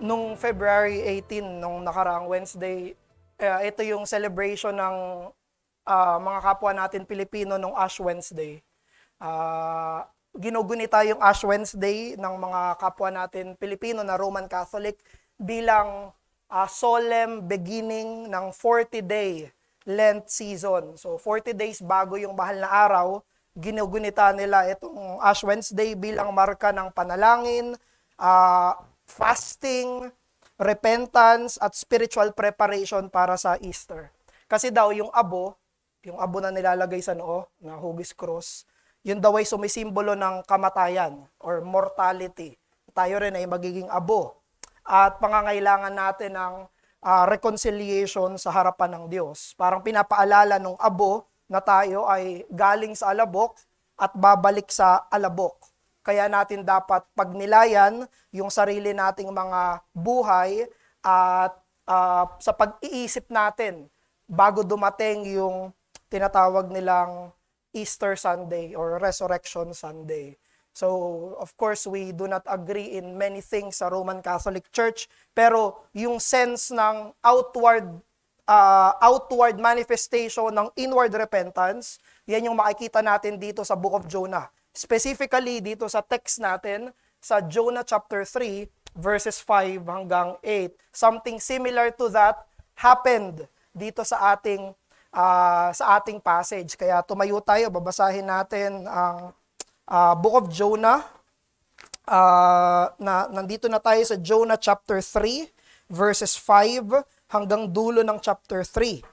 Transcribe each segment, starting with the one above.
Nung February 18, nung nakaraang Wednesday, ito yung celebration ng mga kapwa natin Pilipino nung Ash Wednesday. Ginugunita yung Ash Wednesday ng mga kapwa natin Pilipino na Roman Catholic bilang solemn beginning ng 40-day Lent season. So 40 days bago yung mahal na araw, ginugunita nila itong Ash Wednesday bilang marka ng panalangin, fasting, repentance, at spiritual preparation para sa Easter. Kasi daw yung abo na nilalagay sa noo, na hugis cross, yun daw ay sumisimbolo ng kamatayan or mortality. Tayo rin ay magiging abo. At pangangailangan natin ng reconciliation sa harapan ng Diyos. Parang pinapaalala ng abo na tayo ay galing sa alabok at babalik sa alabok. Kaya natin dapat pagnilayan yung sarili nating mga buhay at sa pag-iisip natin bago dumating yung tinatawag nilang Easter Sunday or Resurrection Sunday. So, of course, we do not agree in many things sa Roman Catholic Church, pero yung sense ng outward manifestation ng inward repentance, yan yung makikita natin dito sa Book of Jonah. Specifically dito sa text natin, sa Jonah chapter 3, verses 5 hanggang 8. Something similar to that happened dito sa ating passage. Kaya tumayo tayo, babasahin natin ang Book of Jonah. Nandito na tayo sa Jonah chapter 3, verses 5 hanggang dulo ng chapter 3.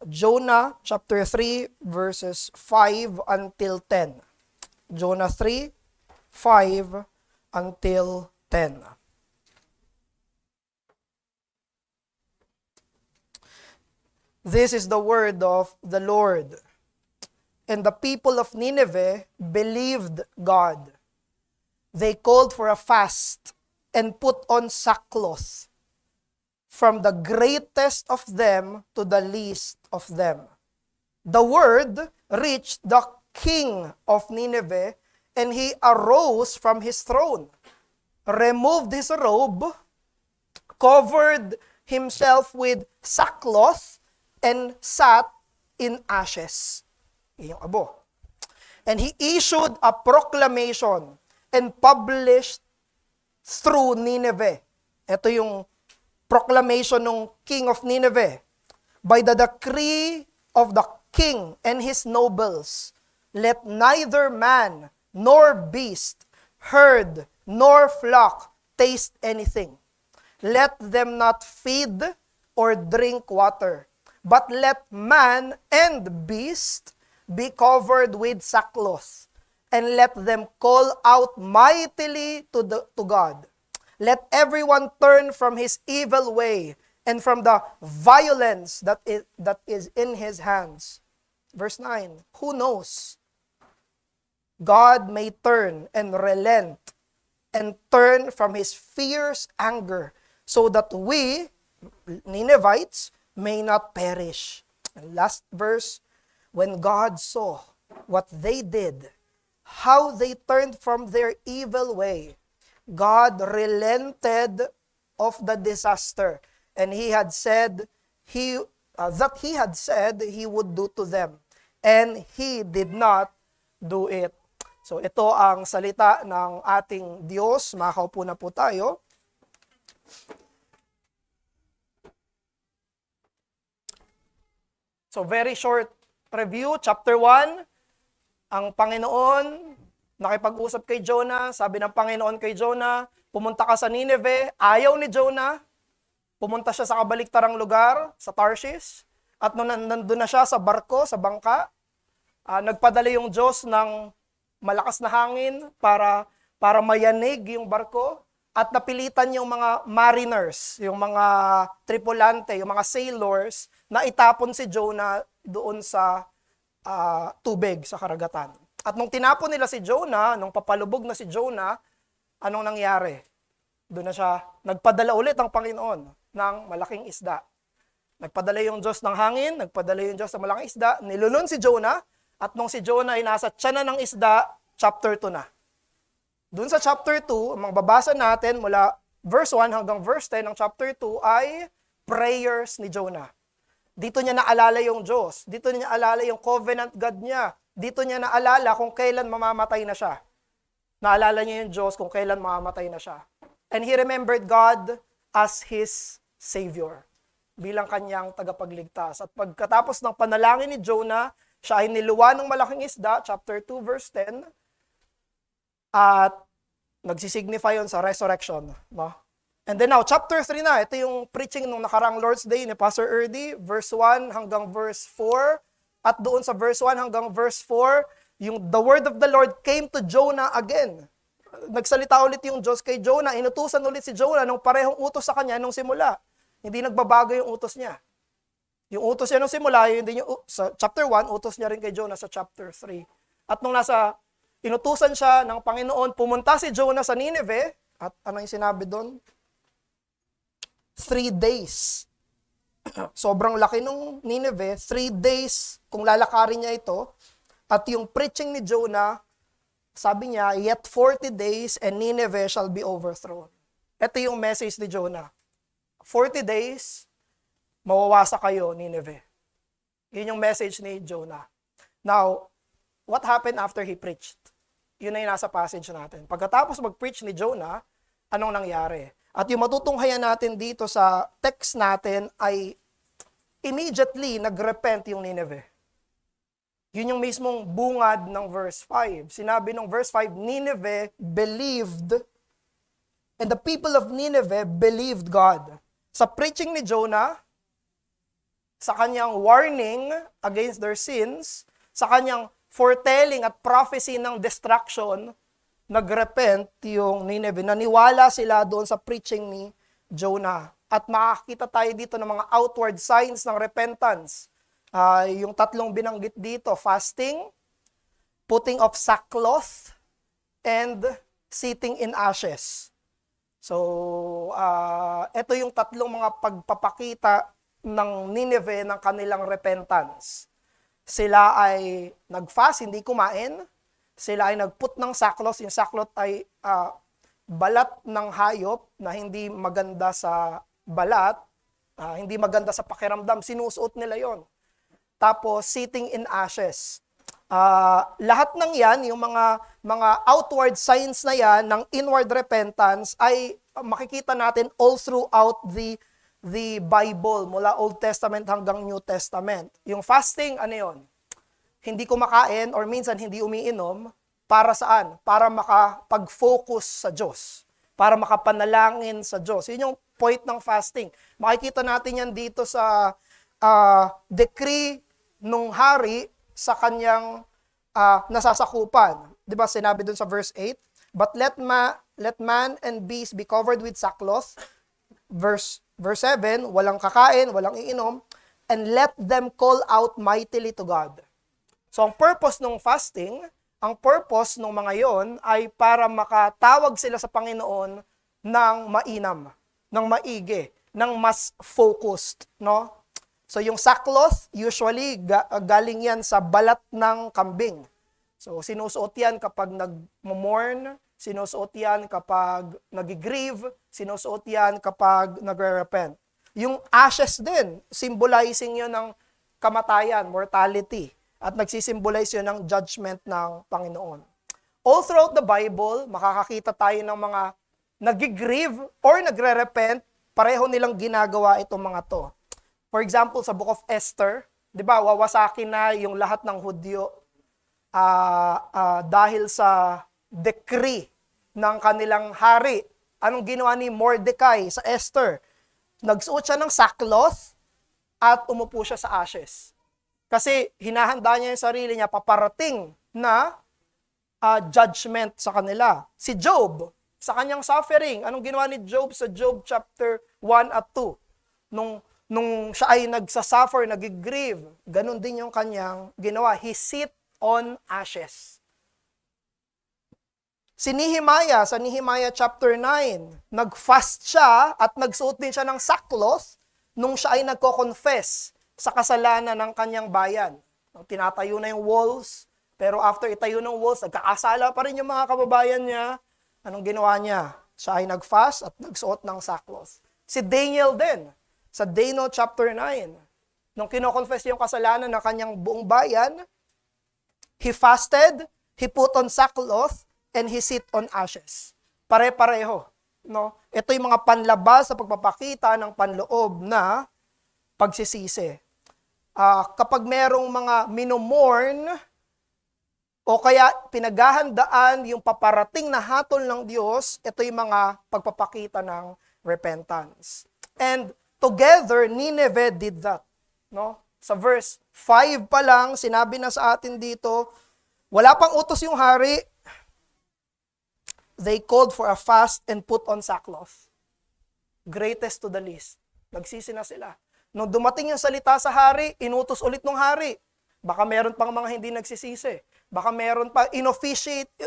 Jonah chapter 3, verses 5 until 10. Jonah 3, 5 until 10. This is the word of the Lord. And the people of Nineveh believed God. They called for a fast and put on sackcloth, from the greatest of them to the least of them. The word reached the king of Nineveh, and he arose from his throne, removed his robe, covered himself with sackcloth, and sat in ashes. Yung abo. And he issued a proclamation and published through Nineveh. Ito yung proclamation ng king of Nineveh. By the decree of the king and his nobles, let neither man nor beast, herd nor flock taste anything. Let them not feed or drink water, but let man and beast be covered with sackcloth, and let them call out mightily to God. Let everyone turn from his evil way and from the violence that is in his hands. Verse 9, who knows? God may turn and relent and turn from his fierce anger so that we, Ninevites, may not perish. And last verse, when God saw what they did, how they turned from their evil way, God relented of the disaster, and he had said that he had said he would do to them, and he did not do it. So ito ang salita ng ating Diyos. Makaupo na po tayo. So very short review, chapter 1, ang Panginoon nakipag-usap kay Jonah, sabi ng Panginoon kay Jonah, pumunta ka sa Nineveh, ayaw ni Jonah, pumunta siya sa kabaliktarang lugar, sa Tarshish, at nung nandun na siya sa barko, sa bangka, nagpadala yung Diyos ng malakas na hangin para mayanig yung barko, at napilitan yung mga mariners, yung mga tripulante, yung mga sailors, na itapon si Jonah doon sa tubig, sa karagatan. At nung tinapon nila si Jonah, nung papalubog na si Jonah, anong nangyari? Doon na siya, nagpadala ulit ang Panginoon ng malaking isda. Nagpadala yung Diyos ng hangin, nagpadala yung Diyos ng malaking isda, nilulun si Jonah, at nung si Jonah ay nasa tiyanan ng isda, chapter 2 na. Doon sa chapter 2, ang magbabasa natin mula verse 1 hanggang verse 10 ng chapter 2 ay prayers ni Jonah. Dito niya naalala yung Diyos. Dito niya naalala yung covenant God niya. Dito niya naalala kung kailan mamamatay na siya. Naalala niya yung Diyos kung kailan mamamatay na siya. And he remembered God as his Savior, bilang kanyang tagapagligtas. At pagkatapos ng panalangin ni Jonah, siya ay niluwa ng malaking isda, chapter 2, verse 10, at nagsisignify yun sa resurrection. No? And then now, chapter 3 na, ito yung preaching nung nakarang Lord's Day ni Pastor Erdy, verse 1 hanggang verse 4, at doon sa verse 1 hanggang verse 4, yung the word of the Lord came to Jonah again. Nagsalita ulit yung Diyos kay Jonah, inutusan ulit si Jonah nung parehong utos sa kanya nung simula. Hindi nagbabago yung utos niya. Yung utos niya nung simula, yun din yung, sa chapter 1, utos niya rin kay Jonah sa chapter 3. At nung inutusan siya ng Panginoon, pumunta si Jonah sa Nineveh, at ano yung sinabi doon? 3 days. Sobrang laki nung Nineveh, 3 days kung lalakarin niya ito. At yung preaching ni Jonah, sabi niya, yet 40 days and Nineveh shall be overthrown. Ito yung message ni Jonah. 40 days, mawawasa kayo, Nineveh. Yun yung message ni Jonah. Now, what happened after he preached? Yun na yung nasa passage natin. Pagkatapos mag-preach ni Jonah, anong nangyari? At yung matutunghayan natin dito sa text natin ay immediately nag-repent yung Nineveh. Yun yung mismong bungad ng verse 5. Sinabi ng verse 5, Nineveh believed, and the people of Nineveh believed God. Sa preaching ni Jonah, sa kanyang warning against their sins, sa kanyang foretelling at prophecy ng destruction, nagrepent yung Nineveh. Naniwala sila doon sa preaching ni Jonah. At makakita tayo dito ng mga outward signs ng repentance. Yung tatlong binanggit dito, fasting, putting of sackcloth, and sitting in ashes. So, ito yung tatlong mga pagpapakita ng Nineveh ng kanilang repentance. Sila ay nag-fast, hindi kumain. Sila ay nag-put ng sackcloth. Yung sackcloth ay balat ng hayop na hindi maganda sa balat, hindi maganda sa pakiramdam. Sinusuot nila yon. Tapos, sitting in ashes. Lahat ng yan, yung mga outward signs na yan ng inward repentance ay makikita natin all throughout the Bible, mula Old Testament hanggang New Testament. Yung fasting, ano yun? Hindi kumakain or minsan hindi umiinom, para saan? Para makapag-focus sa Diyos. Para makapanalangin sa Diyos. Yun yung point ng fasting. Makikita natin yan dito sa decree nung hari sa kanyang nasasakupan. 'Di ba sinabi dun sa verse 8? But let man and beast be covered with sackcloth. Verse 7, walang kakain, walang iinom, and let them call out mightily to God. So ang purpose ng fasting, ang purpose ng mga yon ay para makatawag sila sa Panginoon ng mainam, ng maigi, ng mas focused, no? So yung sackcloth, usually galing yan sa balat ng kambing. So sinusuot yan kapag nag-mourn, sinusuot yan kapag nag-grieve, sinusuot yan kapag nagre-repent. Yung ashes din, symbolizing yun ng kamatayan, mortality. At nagsisimbolize yun ng judgment ng Panginoon. All throughout the Bible, makakakita tayo ng mga nag-grieve or nagre-repent, pareho nilang ginagawa itong mga to. For example, sa Book of Esther, di ba, wawasakin na yung lahat ng Hudyo dahil sa decree ng kanilang hari. Anong ginawa ni Mordecai sa Esther? Nagsuot siya ng sackcloth at umupo siya sa ashes. Kasi hinahanda niya yung sarili niya, paparating na judgment sa kanila. Si Job, sa kanyang suffering, anong ginawa ni Job sa Job chapter 1 at 2? Nung siya ay nagsasuffer, nag-grieve, ganun din yung kanyang ginawa. He sit on ashes. Si Nehemiah, sa Nehemiah chapter 9, nag-fast siya at nagsuot din siya ng sackcloth nung siya ay nagko-confess sa kasalanan ng kanyang bayan. Tinatayo na yung walls, pero after itayo ng walls, nagkakasala pa rin yung mga kababayan niya. Anong ginawa niya? Siya ay nag-fast at nagsuot ng sackcloth. Si Daniel din, sa Daniel chapter 9, nung kinoconfess yung kasalanan ng kanyang buong bayan, he fasted, he put on sackcloth, and he sit on ashes. Pare-pareho. No? Ito yung mga panlabas sa pagpapakita ng panloob na pagsisisi. Kapag merong mga minomorn o kaya pinaghahandaan yung paparating na hatol ng Diyos, ito yung mga pagpapakita ng repentance. And together, Nineveh did that. No? Sa verse 5 pa lang, sinabi na sa atin dito, wala pang utos yung hari, they called for a fast and put on sackcloth. Greatest to the least. Nagsisi na sila. Nung dumating yung salita sa hari, inutos ulit ng hari. Baka meron pang mga hindi nagsisisi. Baka meron pa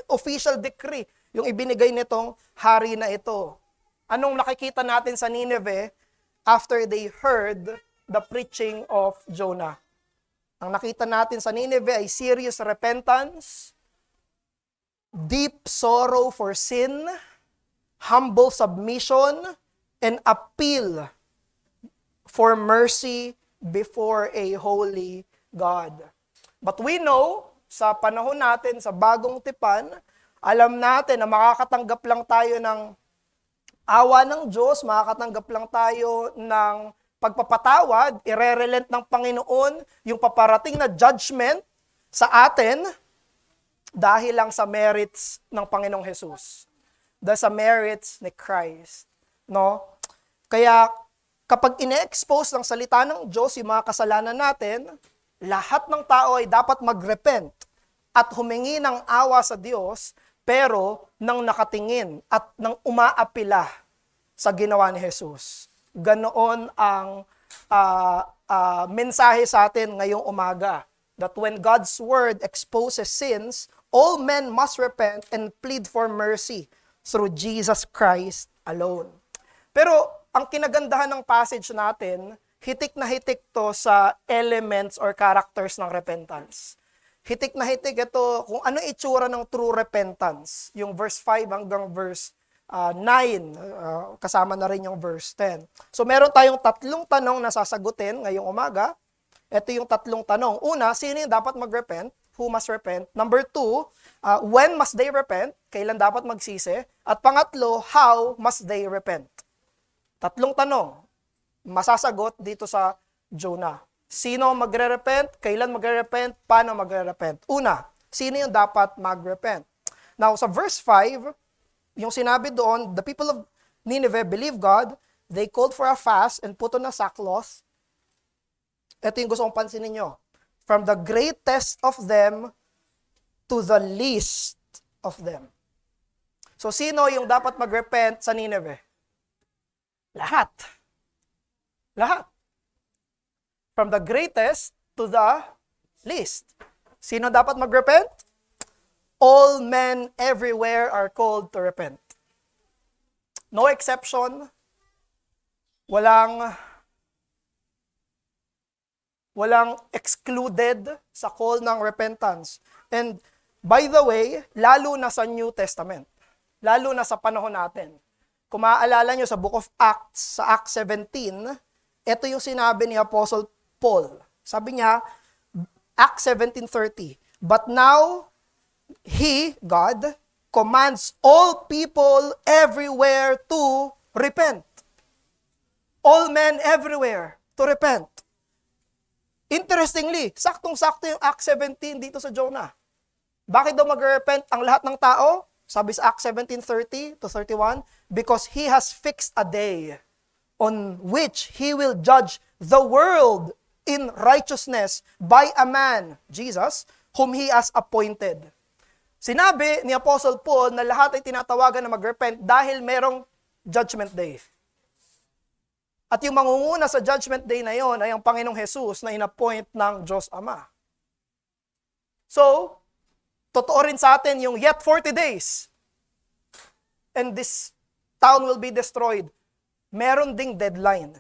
official decree yung ibinigay nitong hari na ito. Anong nakikita natin sa Nineveh after they heard the preaching of Jonah? Ang nakita natin sa Nineveh ay serious repentance, deep sorrow for sin, humble submission, and appeal for mercy before a holy God. But we know, sa panahon natin, sa bagong tipan, alam natin na makakatanggap lang tayo ng awa ng Diyos, makakatanggap lang tayo ng pagpapatawad, irerelent ng Panginoon yung paparating na judgment sa atin dahil lang sa merits ng Panginoong Jesus. Dahil sa merits ni Christ. No? Kaya kapag ine-expose ng salita ng Diyos yung mga kasalanan natin, lahat ng tao ay dapat mag-repent at humingi ng awa sa Diyos, pero nang nakatingin at nang umaapila sa ginawa ni Jesus. Ganoon ang mensahe sa atin ngayong umaga. That when God's word exposes sins, all men must repent and plead for mercy through Jesus Christ alone. Pero ang kinagandahan ng passage natin, hitik na hitik to sa elements or characters ng repentance. Hitik na hitik ito kung ano itsura ng true repentance. Yung verse 5 hanggang verse 9, kasama na rin yung verse 10. So meron tayong tatlong tanong na sasagutin ngayong umaga. Ito yung tatlong tanong. Una, sino yung dapat mag-repent? Who must repent? Number 2, when must they repent? Kailan dapat magsisi? At pangatlo, how must they repent? Tatlong tanong, masasagot dito sa Jonah. Sino magre-repent? Kailan magre-repent? Paano magre-repent? Una, sino yung dapat mag-repent? Now, sa verse 5, yung sinabi doon, the people of Nineveh believed God, they called for a fast and put on a sackcloth. Ito yung gusto kong pansinin nyo. From the greatest of them to the least of them. So, sino yung dapat mag-repent sa Nineveh? Lahat. Lahat. From the greatest to the least. Sino dapat mag-repent? All men everywhere are called to repent. No exception. Walang excluded sa call ng repentance. And by the way, lalo na sa New Testament. Lalo na sa panahon natin. Kung maaalala nyo sa Book of Acts, sa Acts 17, ito yung sinabi ni Apostle Paul. Sabi niya, Acts 17:30, but now, He, God, commands all people everywhere to repent. All men everywhere to repent. Interestingly, saktong-sakto yung Acts 17 dito sa Jonah. Bakit daw mag-repent ang lahat ng tao? Sabi sa Acts 17:30 to 31, because He has fixed a day on which He will judge the world in righteousness by a man, Jesus, whom He has appointed. Sinabi ni Apostle Paul na lahat ay tinatawagan na mag-repent dahil merong judgment day. At yung mangunguna sa judgment day na yon ay ang Panginoong Jesus na inappoint ng Diyos Ama. So, totoo rin sa atin yung yet 40 days and this town will be destroyed. Meron ding deadline.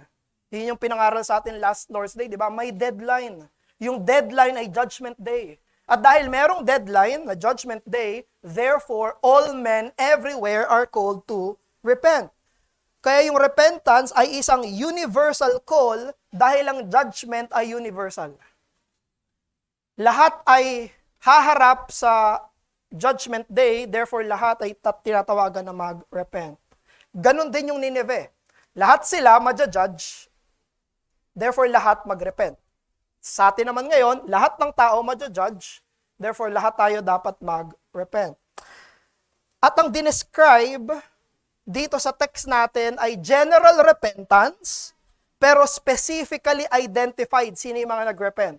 Yun yung pinangaral sa atin last Lord's Day, di ba? May deadline. Yung deadline ay judgment day. At dahil merong deadline na judgment day, therefore, all men everywhere are called to repent. Kaya yung repentance ay isang universal call dahil ang judgment ay universal. Lahat ay haharap sa judgment day, therefore lahat ay tinatawagan na mag-repent. Ganon din yung Nineveh. Lahat sila madja-judge, therefore lahat mag-repent. Sa atin naman ngayon, lahat ng tao madja-judge, therefore lahat tayo dapat mag-repent. At ang dinescribe dito sa text natin ay general repentance, pero specifically identified sino yung mga nag-repent.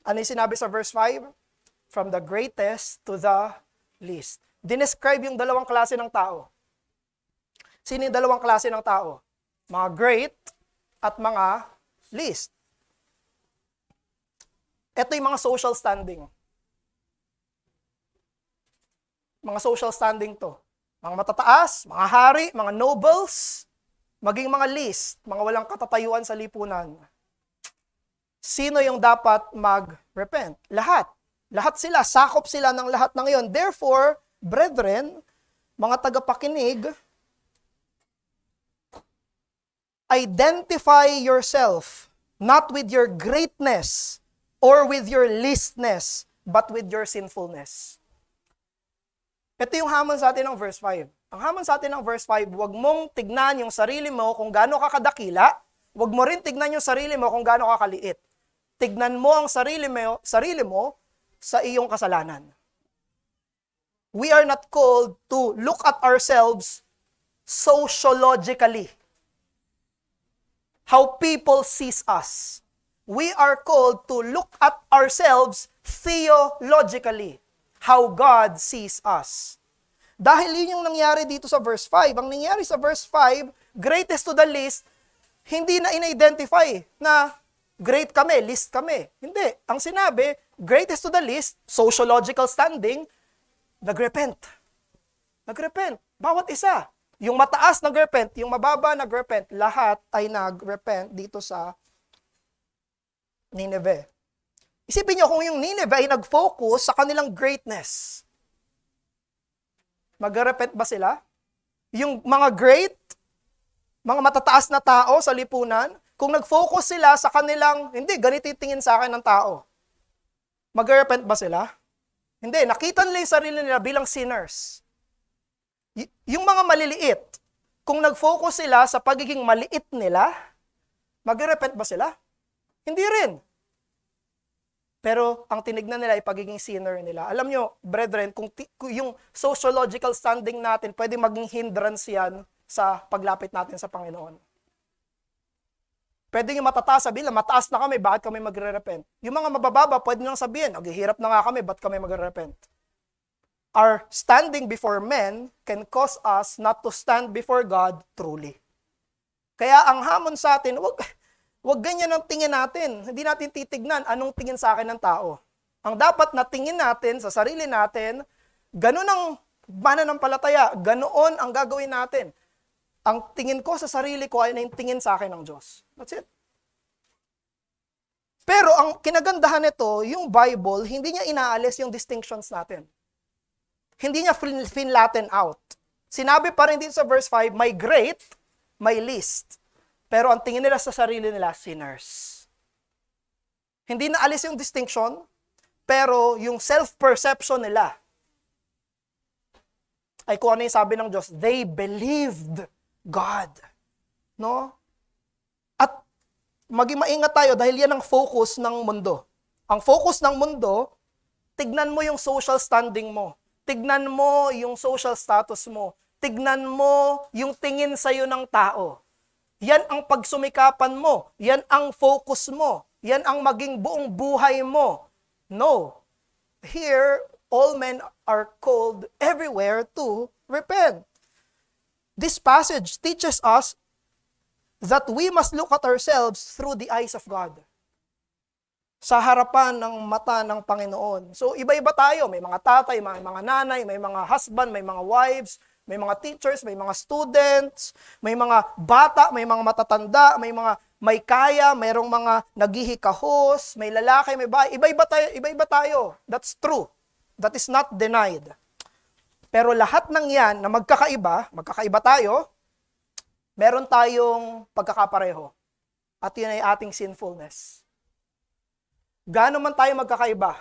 Ano yung sinabi sa verse 5? From the greatest to the least. Dinescribe yung dalawang klase ng tao. Sino yung dalawang klase ng tao? Mga great at mga least. Ito yung mga social standing. Mga social standing to. Mga matataas, mga hari, mga nobles, maging mga least, mga walang katatayuan sa lipunan. Sino yung dapat mag-repent? Lahat. Lahat sila, sakop sila ng lahat ng iyon. Therefore, brethren, mga tagapakinig, identify yourself not with your greatness or with your leastness, but with your sinfulness. Ito yung hamon sa atin ng verse 5. Ang hamon sa atin ng verse 5, huwag mong tignan yung sarili mo kung gaano ka kadakila, huwag mo rin tignan yung sarili mo kung gaano ka kaliit. Tignan mo ang sarili mo sa iyong kasalanan. We are not called to look at ourselves sociologically. How people sees us. We are called to look at ourselves theologically. How God sees us. Dahil yun yung nangyari dito sa verse 5. Ang nangyari sa verse 5, greatest to the least, hindi na in-identify na great kami, least kami. Hindi. Ang sinabi, greatest to the least, sociological standing, nag-repent. Nag-repent. Bawat isa. Yung mataas nag-repent, yung mababa nag-repent, lahat ay nag-repent dito sa Nineveh. Isipin nyo kung yung Nineveh ay nag-focus sa kanilang greatness. Mag-repent ba sila? Yung mga great, mga matataas na tao sa lipunan, kung nag-focus sila sa kanilang, hindi, ganito yung tingin sa akin ng tao. Mag-repent ba sila? Hindi, nakita nila yung sarili nila bilang sinners. Yung mga maliliit, kung nag-focus sila sa pagiging maliit nila, mag-repent ba sila? Hindi rin. Pero ang tinignan nila ay pagiging sinner nila. Alam nyo, brethren, kung yung sociological standing natin, pwede maging hindrance yan sa paglapit natin sa Panginoon. Pwede yung matataas, sabihin lang, mataas na kami, bakit kami magre-repent? Yung mga mabababa, pwede nang sabihin, naghihirap na nga kami, bakit kami magre-repent? Our standing before men can cause us not to stand before God truly. Kaya ang hamon sa atin, wag ganyan ang tingin natin. Hindi natin titignan anong tingin sa akin ng tao. Ang dapat na tingin natin sa sarili natin, ganun ang mananampalataya, ganoon ang gagawin natin. Ang tingin ko sa sarili ko ay na yung tingin sa akin ng Diyos. That's it. Pero ang kinagandahan nito, yung Bible, hindi niya inaalis yung distinctions natin. Hindi niya finlatten out. Sinabi pa rin dito sa verse 5, may great, may least. Pero ang tingin nila sa sarili nila, sinners. Hindi na alis yung distinction, pero yung self-perception nila ay kung ano yung sabi ng Diyos, they believed God. No? At maging maingat tayo dahil yan ang focus ng mundo. Ang focus ng mundo, tignan mo yung social standing mo. Tignan mo yung social status mo. Tignan mo yung tingin sa'yo ng tao. Yan ang pagsumikapan mo. Yan ang focus mo. Yan ang maging buong buhay mo. No. Here, all men are called everywhere to repent. This passage teaches us that we must look at ourselves through the eyes of God. Sa harapan ng mata ng Panginoon. So, iba-iba tayo. May mga tatay, may mga nanay, may mga husband, may mga wives, may mga teachers, may mga students, may mga bata, may mga matatanda, may kaya, mayroong mga naghihikahos, may lalaki, may babae. Iba-iba tayo. That's true. That is not denied. Pero lahat ng yan na magkakaiba tayo, Meron tayong pagkakapareho. At yun ay ating sinfulness. Gaano man tayo magkakaiba,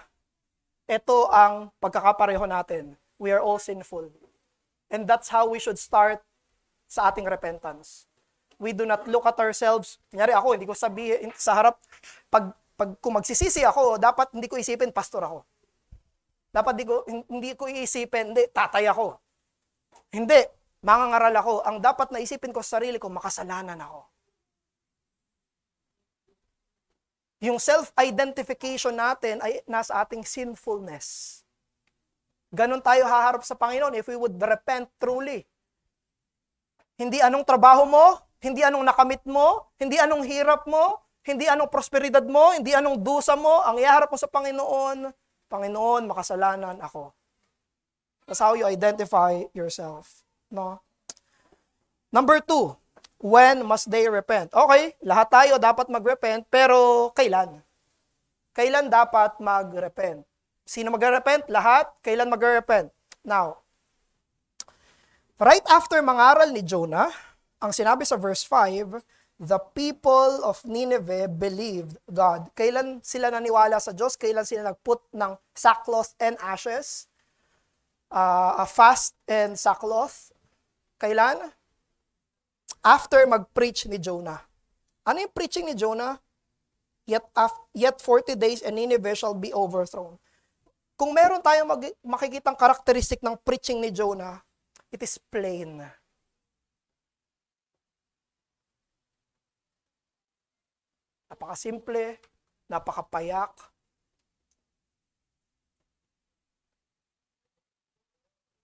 ito ang pagkakapareho natin. We are all sinful. And that's how we should start sa ating repentance. We do not look at ourselves. Kunyari ako, hindi ko sabihin sa harap, pag kung magsisisi ako, dapat hindi ko isipin, pastor ako. Dapat hindi ko iisipin, hindi, tatay ako. Hindi, mangangaral ako. Ang dapat na isipin ko sa sarili ko, makasalanan ako. Yung self-identification natin ay nasa ating sinfulness. Ganon tayo haharap sa Panginoon if we would repent truly. Hindi anong trabaho mo, hindi anong nakamit mo, hindi anong hirap mo, hindi anong prosperidad mo, hindi anong dusa mo, ang iharap mo sa Panginoon, Panginoon, makasalanan ako. That's how you identify yourself. No? Number 2, when must they repent? Okay, lahat tayo dapat mag-repent, pero kailan? Kailan dapat mag-repent? Sino mag-repent? Lahat. Kailan mag-repent? Now, right after mangaral ni Jonah, ang sinabi sa verse 5, the people of Nineveh believed God. Kailan sila naniwala sa Diyos? Kailan sila nagput ng sackcloth and ashes? A fast and sackcloth? Kailan? After mag-preach ni Jonah. Ano yung preaching ni Jonah? Yet 40 days and Nineveh shall be overthrown. Kung meron tayong makikitang karakteristik ng preaching ni Jonah, it is plain. Napakasimple, napakapayak,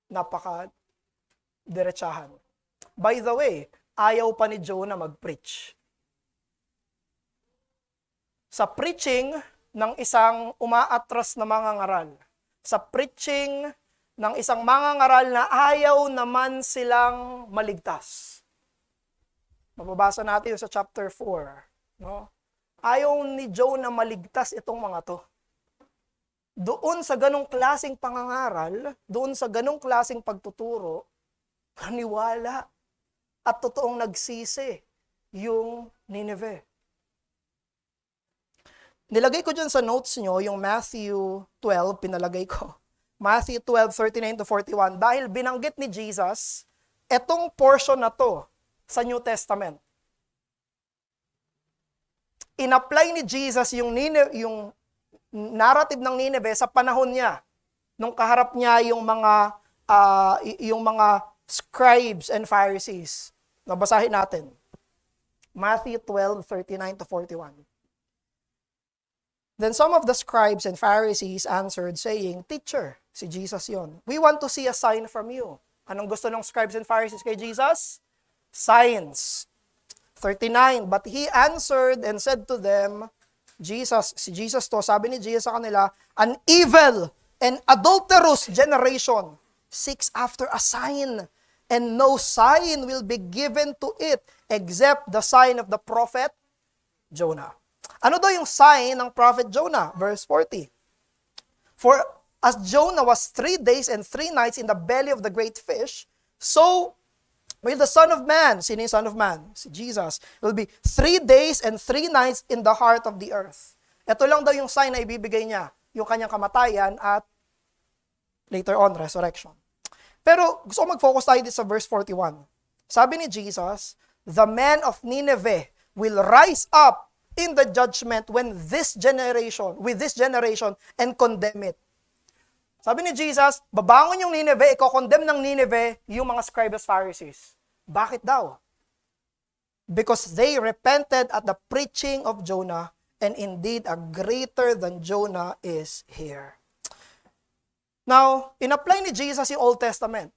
napaka-diretsahan. By the way, ayaw pa ni Jonah mag-preach. Sa preaching ng isang umaatras na mangangaral, sa preaching ng isang mangangaral na ayaw naman silang maligtas. Mababasa natin sa chapter 4. No? Ayaw ni Jonah maligtas itong mga to. Doon sa ganong klaseng pangangaral, doon sa ganong klaseng pagtuturo, naniwala at totoong nagsisi yung Nineveh. Nilagay ko dyan sa notes nyo yung Matthew 12, pinalagay ko. Matthew 12, 39 to 41. Dahil binanggit ni Jesus, etong portion na to sa New Testament. In-apply ni Jesus yung narrative ng Nineveh sa panahon niya. Nung kaharap niya yung mga scribes and Pharisees. Nabasahin natin. Matthew 12, 39 to 41. Then some of the scribes and Pharisees answered, saying, Teacher, si Jesus yon, we want to see a sign from you. Anong gusto ng scribes and Pharisees kay Jesus? Signs. 39, but he answered and said to them, si Jesus to, sabi ni Jesus sa kanila, an evil and adulterous generation seeks after a sign, and no sign will be given to it except the sign of the prophet Jonah. Ano daw yung sign ng prophet Jonah? Verse 40. For as Jonah was 3 days and 3 nights in the belly of the great fish, so will the Son of Man, sino yung Son of Man? Si Jesus, will be 3 days and 3 nights in the heart of the earth. Ito lang daw yung sign na ibibigay niya, yung kanyang kamatayan at later on, resurrection. Pero gusto ko mag-focus tayo dito sa verse 41. Sabi ni Jesus, the men of Nineveh will rise up in the judgment with this generation and condemn it. Sabi ni Jesus, babangon yung Nineveh, i-condemn ng Nineveh yung mga scribes Pharisees. Bakit daw? Because they repented at the preaching of Jonah, and indeed a greater than Jonah is here. Now, in-apply ni Jesus yung Old Testament.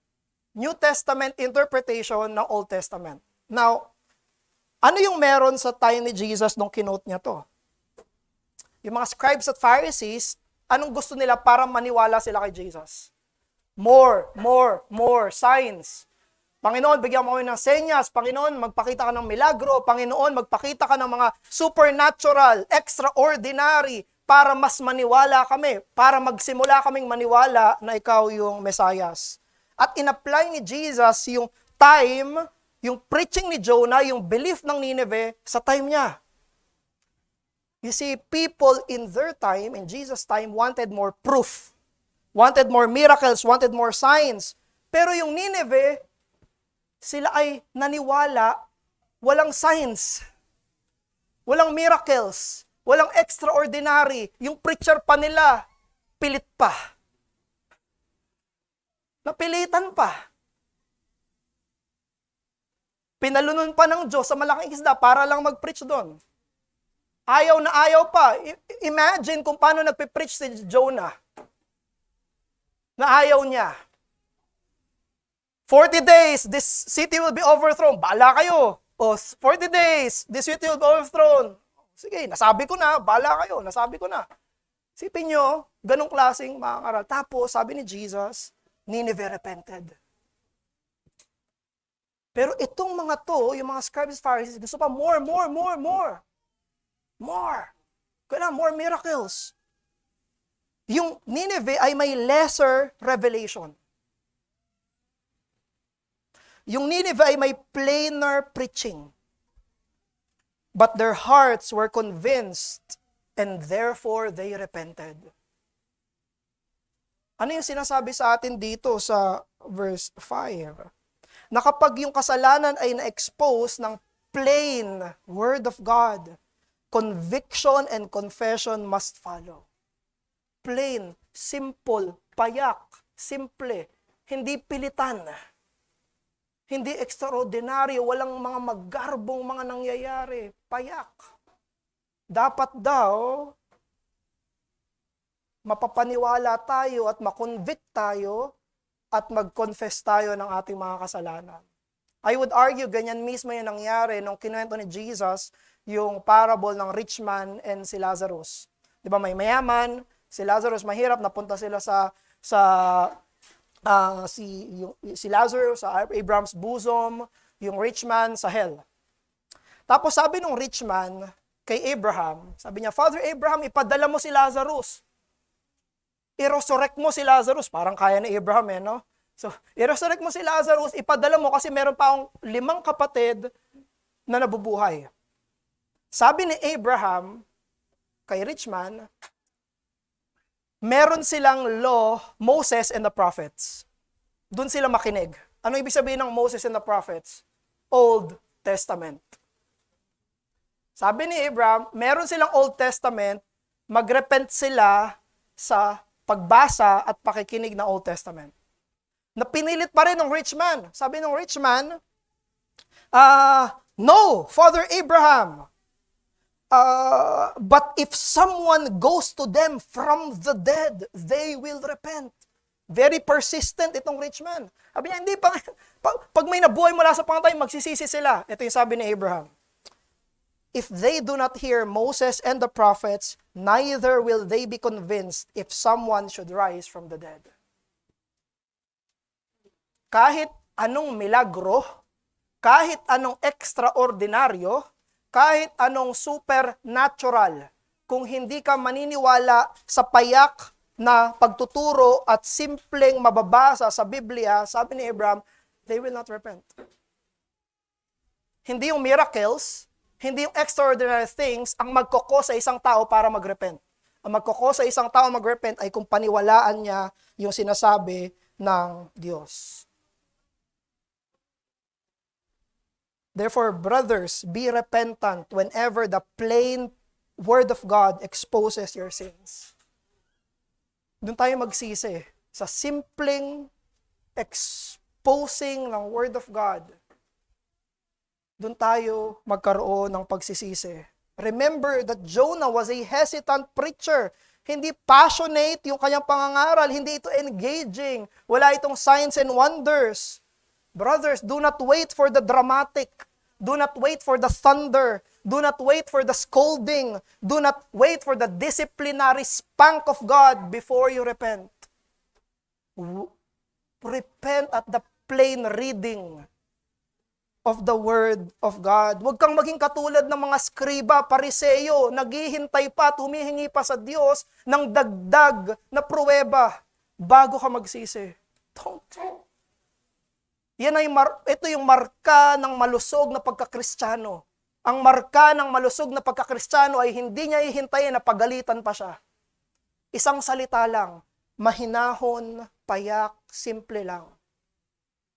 New Testament interpretation ng Old Testament. Now, ano yung meron sa time ni Jesus nung kinote niya to? Yung mga scribes at Pharisees, anong gusto nila para maniwala sila kay Jesus? More signs. Panginoon, bigyan mo kami ng senyas. Panginoon, magpakita ka ng milagro. Panginoon, magpakita ka ng mga supernatural, extraordinary, para mas maniwala kami, para magsimula kaming maniwala na ikaw yung Mesayas. At in-apply ni Jesus yung time yung preaching ni Jonah, yung belief ng Nineveh sa time niya. You see, people in their time, in Jesus' time, wanted more proof. Wanted more miracles, wanted more signs. Pero yung Nineveh, sila ay naniwala, walang signs, walang miracles, walang extraordinary. Yung preacher pa nila, pilit pa. Napilitan pa. Pinalunon pa ng Diyos sa malaking isda para lang mag-preach doon. Ayaw na ayaw pa. Imagine kung paano nagpe-preach si Jonah. Na ayaw niya. 40 days, this city will be overthrown. Bahala kayo. O, 40 days, this city will be overthrown. Sige, nasabi ko na, bahala kayo, nasabi ko na. Sipin nyo, ganong klaseng mga karal. Tapos, sabi ni Jesus, Nineveh repented. Pero itong mga to, yung mga scribes and Pharisees, gusto pa more. Kailangan more miracles. Yung Nineveh ay may lesser revelation. Yung Nineveh ay may plainer preaching. But their hearts were convinced and therefore they repented. Ano yung sinasabi sa atin dito sa verse 5? Na kapag yung kasalanan ay na-expose ng plain Word of God, conviction and confession must follow. Plain, simple, payak, simple, hindi pilitan, hindi extraordinary, walang mga maggarbong mga nangyayari, payak. Dapat daw, mapapaniwala tayo at makonvict tayo at mag-confess tayo ng ating mga kasalanan. I would argue, ganyan mismo yung nangyari nung kinuwento ni Jesus yung parable ng rich man and si Lazarus. Di ba may mayaman, si Lazarus mahirap, napunta sila si Lazarus sa Abraham's bosom, yung rich man sa hell. Tapos sabi nung rich man kay Abraham, sabi niya, Father Abraham, ipadala mo si Lazarus. I-resurrect mo si Lazarus. Parang kaya ni Abraham no? So, i-resurrect mo si Lazarus, ipadala mo kasi meron pa akong 5 kapatid na nabubuhay. Sabi ni Abraham kay rich man, meron silang law, Moses and the prophets. Doon sila makinig. Ano ibig sabihin ng Moses and the prophets? Old Testament. Sabi ni Abraham, meron silang Old Testament, magrepent sila sa pagbasa at pakikinig ng Old Testament. Napinilit pa rin ng rich man. Sabi ng rich man, no, Father Abraham, but if someone goes to them from the dead, they will repent. Very persistent itong rich man. Sabi niya, hindi pa, pag may nabuhay mula sa pangatay, magsisisi sila. Ito yung sabi ni Abraham. If they do not hear Moses and the prophets, neither will they be convinced if someone should rise from the dead. Kahit anong milagro, kahit anong extraordinaryo, kahit anong supernatural, kung hindi ka maniniwala sa payak na pagtuturo at simpleng mababasa sa Biblia, sabi ni Abraham, they will not repent. Hindi yung miracles, hindi yung extraordinary things ang magkoko sa isang tao para magrepent. Ang magkoko sa isang tao magrepent ay kung paniwalaan niya yung sinasabi ng Diyos. Therefore, brothers, be repentant whenever the plain Word of God exposes your sins. Doon tayo magsisi sa simpleng exposing ng Word of God. Doon tayo magkaroon ng pagsisisi. Remember that Jonah was a hesitant preacher. Hindi passionate yung kanyang pangangaral. Hindi ito engaging. Wala itong signs and wonders. Brothers, do not wait for the dramatic. Do not wait for the thunder. Do not wait for the scolding. Do not wait for the disciplinary spank of God before you repent. Repent at the plain reading of the Word of God. Huwag kang maging katulad ng mga skriba, pariseyo, naghihintay pa at humihingi pa sa Diyos ng dagdag na pruweba bago ka magsisi. Don't. Ito yung marka ng malusog na pagkakristyano. Ang marka ng malusog na pagkakristyano ay hindi niya hihintayin na pagalitan pa siya. Isang salita lang, mahinahon, payak, simple lang.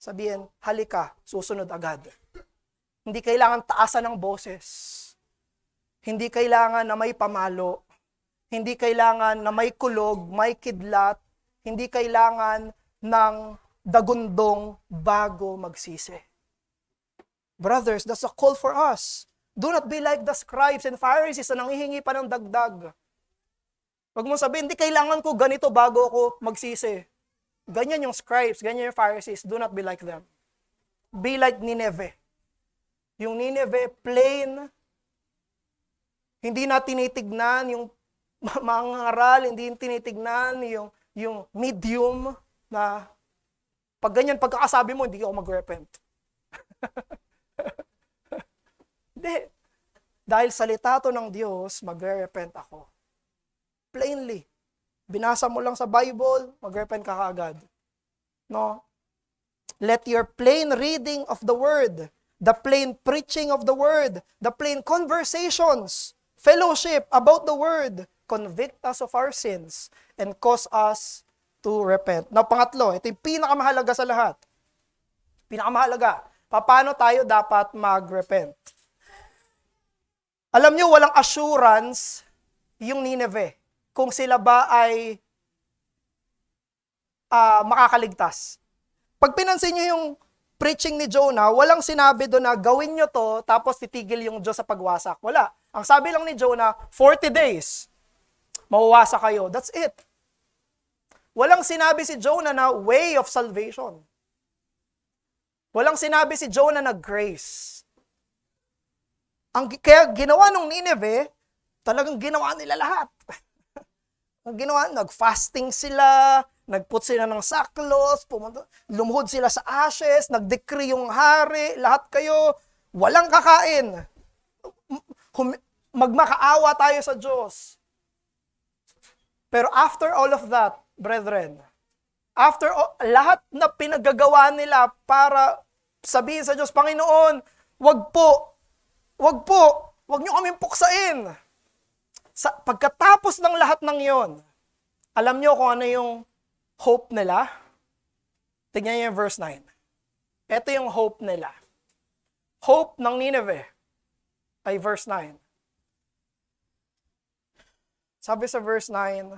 Sabihin, halika, susunod agad. Hindi kailangan taasan ng boses. Hindi kailangan na may pamalo. Hindi kailangan na may kulog, may kidlat. Hindi kailangan ng dagundong bago magsisi. Brothers, that's a call for us. Do not be like the scribes and Pharisees na nanghihingi pa ng dagdag. Huwag mo sabihin, hindi kailangan ko ganito bago ako magsisi. Ganyan yung scribes, ganyan yung Pharisees. Do not be like them. Be like Nineveh. Yung Nineveh, plain, hindi na tinitignan yung mga aral, hindi tinitignan yung medium na pag ganyan pagkakasabi mo, hindi ako mag-repent. Hindi. Dahil salita to ng Diyos, magre-repent ako. Plainly. Binasa mo lang sa Bible, mag-repent ka kaagad. No? Let your plain reading of the Word, the plain preaching of the Word, the plain conversations, fellowship about the Word, convict us of our sins and cause us to repent. Now, pangatlo, ito yung pinakamahalaga sa lahat. Pinakamahalaga. Paano tayo dapat mag-repent? Alam nyo, walang assurance yung Nineveh kung sila ba ay makakaligtas. Pag pinansin nyo yung preaching ni Jonah, walang sinabi doon na gawin nyo to, tapos titigil yung Diyos sa pagwasak. Wala. Ang sabi lang ni Jonah, 40 days, mawawasak kayo. That's it. Walang sinabi si Jonah na way of salvation. Walang sinabi si Jonah na grace. Kaya ginawa ng Nineveh, talagang ginawa nila lahat. Ang ginawa, nag-fasting sila, nagput sila ng sackcloth, lumuhod sila sa ashes, nag-decree yung hari, lahat kayo, walang kakain. Magmakaawa tayo sa Diyos. Pero after all of that, brethren, after lahat na pinagagawa nila para sabihin sa Diyos, Panginoon, wag niyo kaming puksain. Pagkatapos ng lahat ng yon, alam niyo kung ano yung hope nila? Tingnan niyo yung verse 9. Ito yung hope nila. Hope ng Nineveh ay verse 9. Sabi sa verse 9,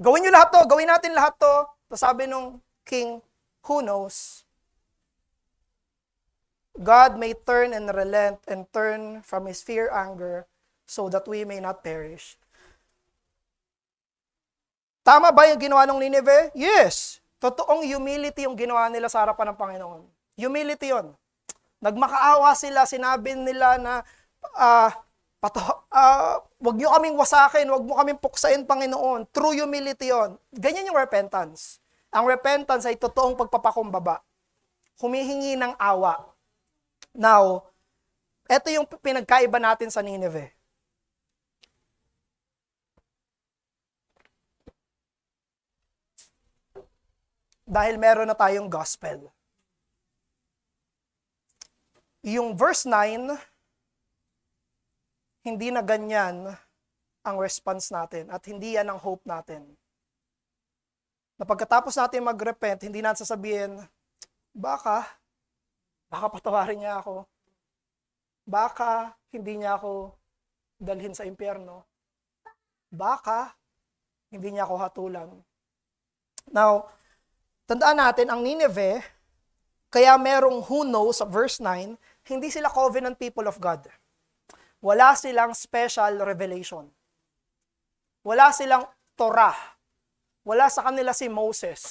gawin niyo lahat to, gawin natin lahat to. Tapos sabi nung king, who knows? God may turn and relent and turn from His fierce anger so that we may not perish. Tama ba yung ginawa ng Nineveh? Yes. Totoong humility yung ginawa nila sa harapan ng Panginoon. Humility yon. Nagmakaawa sila, sinabi nila na wag niyo kaming wasakin, wag mo kaming puksain, Panginoon. True humility yon. Ganyan yung repentance. Ang repentance ay totoong pagpapakumbaba. Humihingi ng awa. Now, ito yung pinagkaiba natin sa Nineveh. Dahil meron na tayong gospel. Yung verse 9, hindi na ganyan ang response natin at hindi yan ang hope natin. Na pagkatapos natin mag-repent, hindi natin sasabihin, baka patawarin niya ako. Baka hindi niya ako dalhin sa impyerno. Baka hindi niya ako hatulan. Now, tandaan natin, ang Nineveh, kaya merong who knows sa verse 9, hindi sila covenant people of God. Wala silang special revelation. Wala silang Torah. Wala sa kanila si Moses.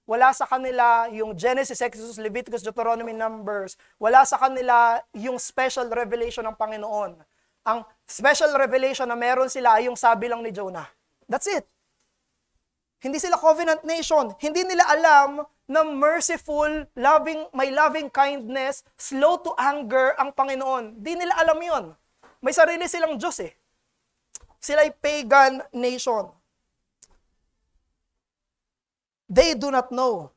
Wala sa kanila yung Genesis, Exodus, Leviticus, Deuteronomy, Numbers. Wala sa kanila yung special revelation ng Panginoon. Ang special revelation na meron sila ay yung sabi lang ni Jonah. That's it. Hindi sila covenant nation. Hindi nila alam na merciful, may loving kindness, slow to anger ang Panginoon. Hindi nila alam yon. May sarili silang Diyos eh. Sila'y pagan nation. They do not know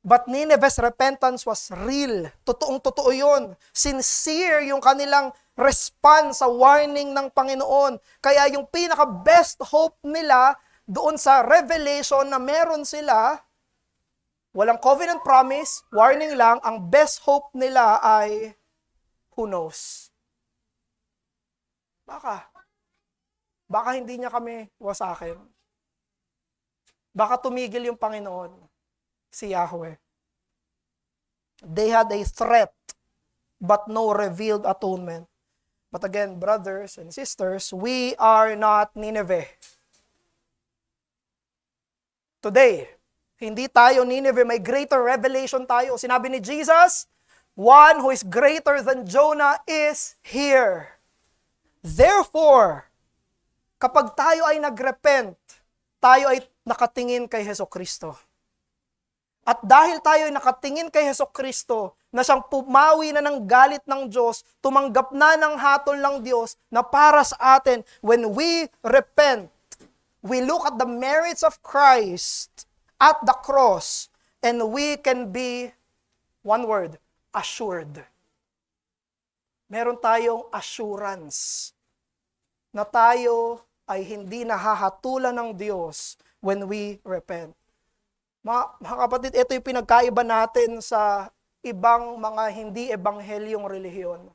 But Nineveh's repentance was real. Totoong-totoo yun. Sincere yung kanilang response sa warning ng Panginoon. Kaya yung pinaka-best hope nila doon sa revelation na meron sila, walang covenant promise, warning lang, ang best hope nila ay, who knows? Baka hindi niya kami wasakin. Baka tumigil yung Panginoon, si Yahweh. They had a threat, but no revealed atonement. But again, brothers and sisters, we are not Nineveh. Today, hindi tayo Nineveh, may greater revelation tayo. Sinabi ni Jesus, one who is greater than Jonah is here. Therefore, kapag tayo ay nagrepent, tayo ay nakatingin kay Hesukristo. At dahil tayo ay nakatingin kay Hesukristo, na siyang pumawi na ng galit ng Diyos, tumanggap na ng hatol ng Diyos na para sa atin, when we repent, we look at the merits of Christ at the cross, and we can be, one word, assured. Meron tayong assurance na tayo ay hindi nahahatulan ng Diyos when we repent. Mga kapatid, ito yung pinagkaiba natin sa ibang mga hindi ebanghelyong relihiyon.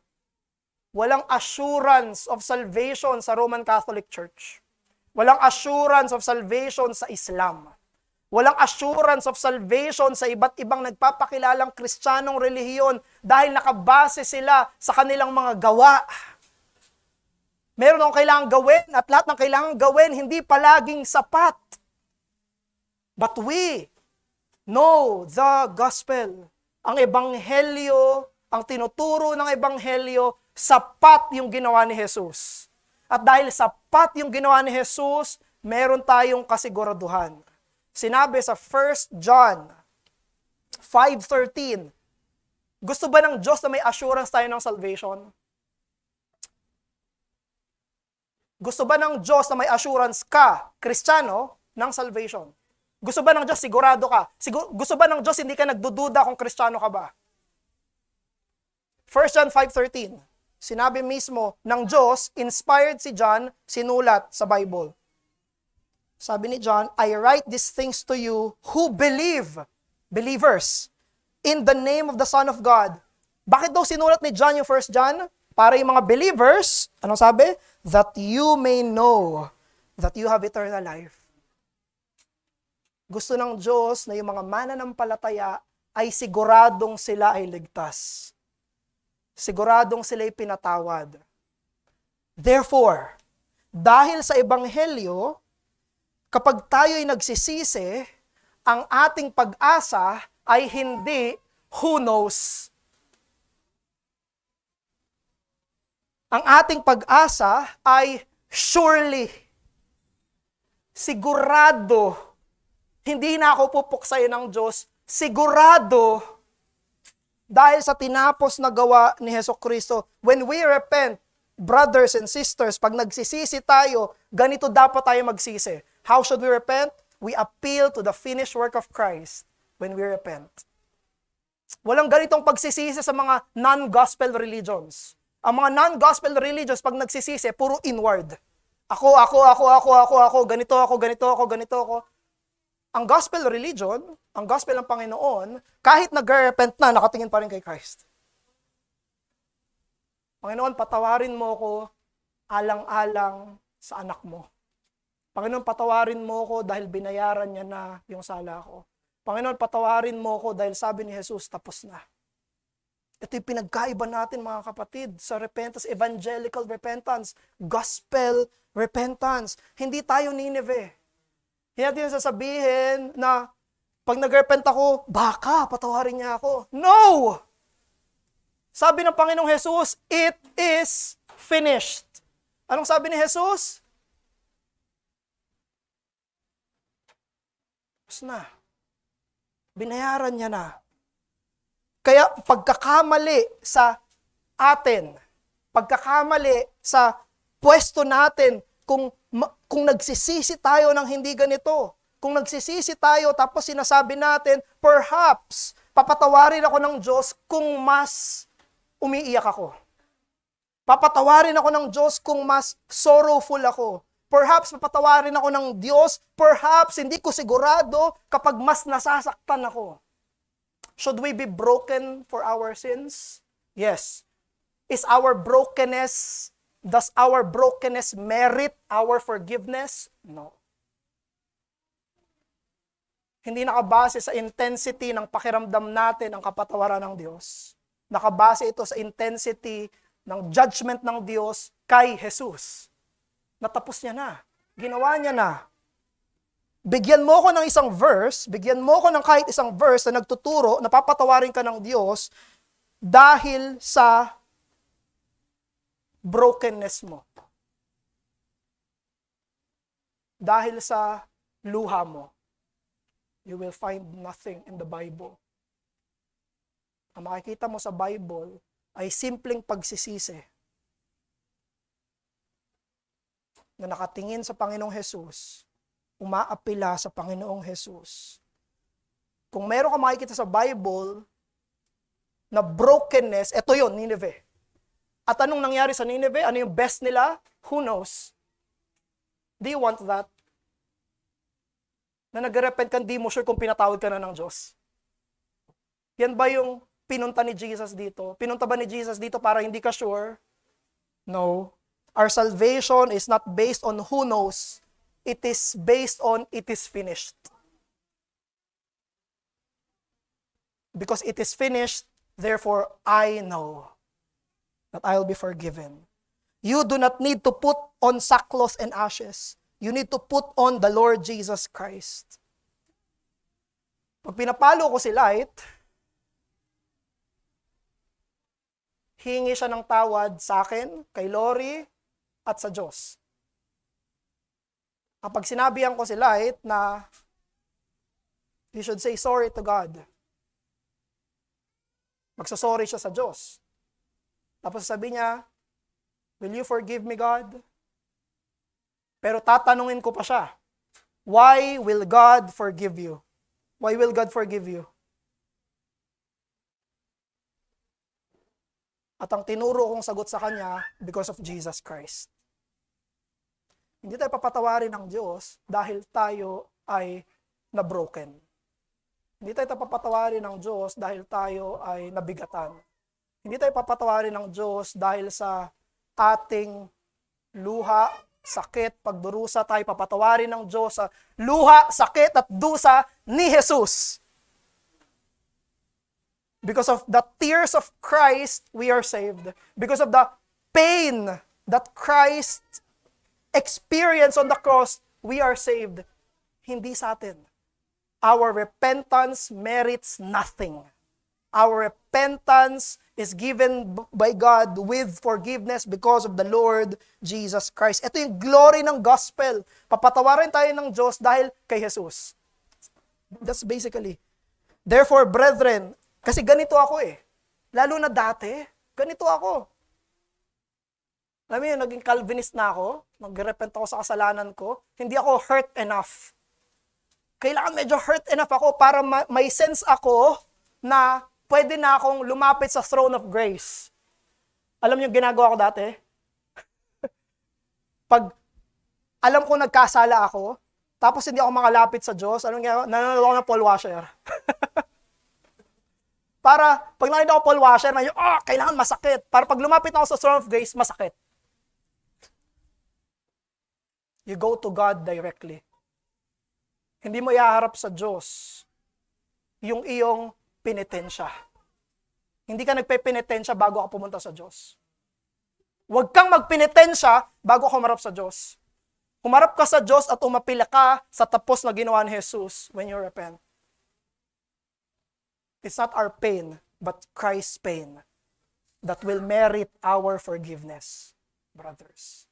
Walang assurance of salvation sa Roman Catholic Church. Walang assurance of salvation sa Islam. Walang assurance of salvation sa iba't ibang nagpapakilalang Kristiyanong relihiyon dahil nakabase sila sa kanilang mga gawa. Meron akong kailangang gawin at lahat ng kailangang gawin hindi palaging sapat. But we know the gospel. Ang ebanghelyo, ang tinuturo ng ebanghelyo, sapat yung ginawa ni Jesus. At dahil sapat yung ginawa ni Jesus, meron tayong kasiguraduhan. Sinabi sa 1 John 5:13, gusto ba ng Diyos na may assurance tayo ng salvation? Gusto ba ng Diyos na may assurance ka, Kristiyano, ng salvation? Gusto ba ng Diyos, sigurado ka? Gusto ba ng Diyos, hindi ka nagdududa kung Kristiyano ka ba? 1 John 5:13, sinabi mismo ng Diyos, inspired si John, sinulat sa Bible. Sabi ni John, I write these things to you who believe, believers, in the name of the Son of God. Bakit daw sinulat ni John yung 1 John? Para yung mga believers, anong sabi? That you may know that you have eternal life. Gusto ng Diyos na yung mga mananampalataya ay siguradong sila ay ligtas. Siguradong sila ay pinatawad. Therefore, dahil sa ebanghelyo, kapag tayo ay nagsisisi, ang ating pag-asa ay hindi who knows. Ang ating pag-asa ay surely. Sigurado. Hindi na ako pupuksayin ng Diyos. Sigurado. Dahil sa tinapos na gawa ni Hesukristo, when we repent, brothers and sisters, pag nagsisisi tayo, ganito dapat tayo magsisi. How should we repent? We appeal to the finished work of Christ when we repent. Walang ganitong pagsisisi sa mga non-gospel religions. Ang mga non-gospel religions, pag nagsisisi, puro inward. Ako, ganito ako. Ang gospel religion, ang gospel ng Panginoon, kahit nag-repent na, nakatingin pa rin kay Christ. Panginoon, patawarin mo ko alang-alang sa anak mo. Panginoon, patawarin mo ko dahil binayaran niya na yung sala ko. Panginoon, patawarin mo ko dahil sabi ni Jesus, tapos na. Ito yung pinagkaiba natin mga kapatid sa repentance, evangelical repentance, gospel repentance. Hindi tayo Nineveh. Hindi natin sasabihin na pag nag-repent ako, baka patawarin niya ako. No! Sabi ng Panginoong Jesus, it is finished. Anong sabi ni Jesus? Tapos na. Binayaran niya na. Kaya pagkakamali sa atin, pagkakamali sa pwesto natin, kung nagsisisi tayo ng hindi ganito, Kung nagsisisi tayo tapos sinasabi natin, perhaps, papatawarin ako ng Diyos kung mas umiiyak ako. Papatawarin ako ng Diyos kung mas sorrowful ako. Perhaps papatawarin ako ng Diyos, perhaps hindi ko sigurado kapag mas nasasaktan ako. Should we be broken for our sins? Yes. Does our brokenness merit our forgiveness? No. Hindi nakabase sa intensity ng pakiramdam natin ang kapatawaran ng Diyos. Nakabase ito sa intensity ng judgment ng Diyos kay Jesus. Natapos niya na. Ginawa niya na. Bigyan mo ko ng isang verse, bigyan mo ko ng kahit isang verse na nagtuturo na papatawarin ka ng Diyos dahil sa brokenness mo. Dahil sa luha mo. You will find nothing in the Bible. Ang makikita mo sa Bible ay simpleng pagsisisi na nakatingin sa Panginoong Hesus, umaapila sa Panginoong Hesus. Kung meron ka makikita sa Bible na brokenness, ito yon, Nineveh. At anong nangyari sa Nineveh? Ano yung best nila? Who knows? Do you want that? Na nag-repent ka, di mo sure kung pinatawad ka na ng Diyos. Yan ba yung pinunta ni Jesus dito? Pinunta ba ni Jesus dito para hindi ka sure? No. Our salvation is not based on who knows. It is based on it is finished. Because it is finished, therefore I know that I will be forgiven. You do not need to put on sackcloth and ashes. You need to put on the Lord Jesus Christ. Pag pinapalo ko si Light, hingi siya ng tawad sa akin, kay Lori, at sa Diyos. Kapag sinabihan ko si Light na he should say sorry to God, magsasorry siya sa Diyos. Tapos sabi niya, will you forgive me, God? Pero tatanungin ko pa siya, why will God forgive you? Why will God forgive you? At ang tinuro kong sagot sa kanya, because of Jesus Christ. Hindi tayo papatawarin ng Diyos dahil tayo ay na-broken. Hindi tayo papatawarin ng Diyos dahil tayo ay nabigatan. Hindi tayo papatawarin ng Diyos dahil sa ating luha, sakit, pagdurusa. Tayo papatawarin ng Diyos sa luha, sakit at dusa ni Jesus. Because of the tears of Christ, we are saved. Because of the pain that Christ experienced on the cross, we are saved. Hindi sa atin. Our repentance merits nothing. Our repentance is given by God with forgiveness because of the Lord Jesus Christ. Ito yung glory ng gospel. Papatawarin tayo ng Diyos dahil kay Jesus. That's basically. Therefore, brethren, kasi ganito ako lalo na dati, ganito ako. Alam mo yun, naging Calvinist na ako, nag-repent ako sa kasalanan ko, hindi ako hurt enough. Kailangan medyo hurt enough ako para may sense ako na pwede na akong lumapit sa throne of grace. Alam niyo ginagawa ko dati? Pag alam ko nagkasala ako, tapos hindi ako makalapit sa Diyos, anong ginagawa? Nanonood ako ng Paul Washer. Para pag nakita ko Paul Washer, kailangan masakit. Para pag lumapit ako sa throne of grace, masakit. You go to God directly. Hindi mo ihaharap sa Diyos yung iyong penitensya. Hindi ka nagpe-penitensya bago ka pumunta sa Diyos. Huwag kang magpenitensya bago ka humarap sa Diyos. Humarap ka sa Diyos at umapila ka sa tapos na ginawa ni Jesus when you repent. It's not our pain, but Christ's pain that will merit our forgiveness, brothers.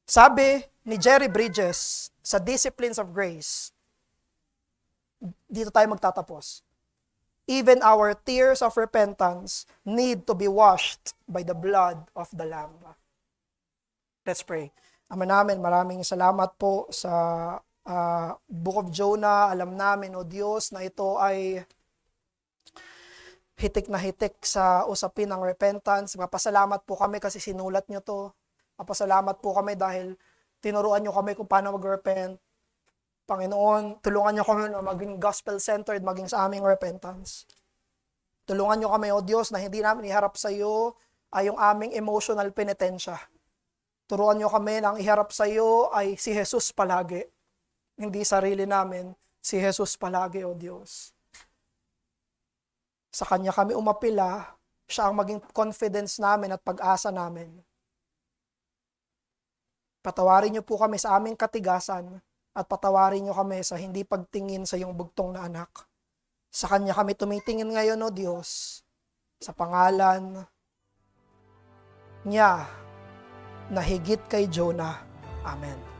Sabi ni Jerry Bridges sa Disciplines of Grace, dito tayo magtatapos. Even our tears of repentance need to be washed by the blood of the Lamb. Let's pray. Ama namin, maraming salamat po sa Book of Jonah, alam namin, O Diyos, na ito ay hitik na hitik sa usapin ng repentance. Mapasalamat po kami kasi sinulat nyo to. Mapasalamat po kami dahil tinuruan nyo kami kung paano mag-repent. Panginoon, tulungan nyo kami na maging gospel-centered, maging sa aming repentance. Tulungan nyo kami, O Diyos, na hindi namin iharap sa iyo ay yung aming emotional penitensya. Turuan nyo kami na ang iharap sa iyo ay si Jesus palagi. Hindi sarili namin, si Jesus palagi, O Diyos. Sa Kanya kami umapila, siya ang maging confidence namin at pag-asa namin. Patawarin niyo po kami sa aming katigasan at patawarin niyo kami sa hindi pagtingin sa iyong bugtong na anak. Sa Kanya kami tumitingin ngayon, O Diyos, sa pangalan niya na higit kay Jonah. Amen.